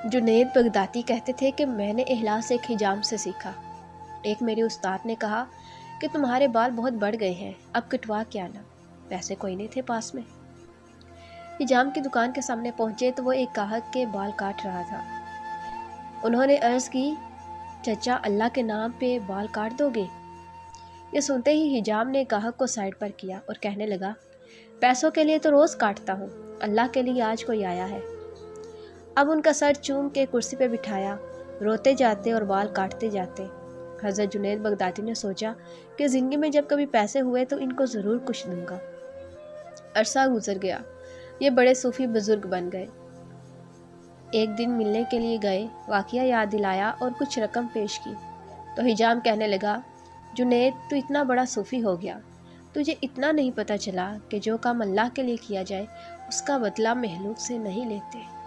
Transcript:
جنید بغدادی کہتے تھے کہ میں نے اخلاص ایک حجام سے سیکھا۔ ایک میرے استاد نے کہا کہ تمہارے بال بہت بڑھ گئے ہیں، اب کٹوا کے آنا۔ پیسے کوئی نہیں تھے پاس میں۔ حجام کی دکان کے سامنے پہنچے تو وہ ایک گاہک کے بال کاٹ رہا تھا۔ انہوں نے عرض کی، چچا اللہ کے نام پہ بال کاٹ دو گے؟ یہ سنتے ہی حجام نے گاہک کو سائڈ پر کیا اور کہنے لگا، پیسوں کے لیے تو روز کاٹتا ہوں، اللہ کے لیے آج کوئی آیا ہے۔ اب ان کا سر چوم کے کرسی پہ بٹھایا، روتے جاتے اور بال کاٹتے جاتے۔ حضرت جنید بغدادی نے سوچا کہ زندگی میں جب کبھی پیسے ہوئے تو ان کو ضرور کچھ دوں گا۔ عرصہ گزر گیا، یہ بڑے صوفی بزرگ بن گئے۔ ایک دن ملنے کے لیے گئے، واقعہ یاد دلایا اور کچھ رقم پیش کی تو حجام کہنے لگا، جنید تو اتنا بڑا صوفی ہو گیا، تجھے اتنا نہیں پتہ چلا کہ جو کام اللہ کے لیے کیا جائے اس کا بدلہ مخلوق سے نہیں لیتے۔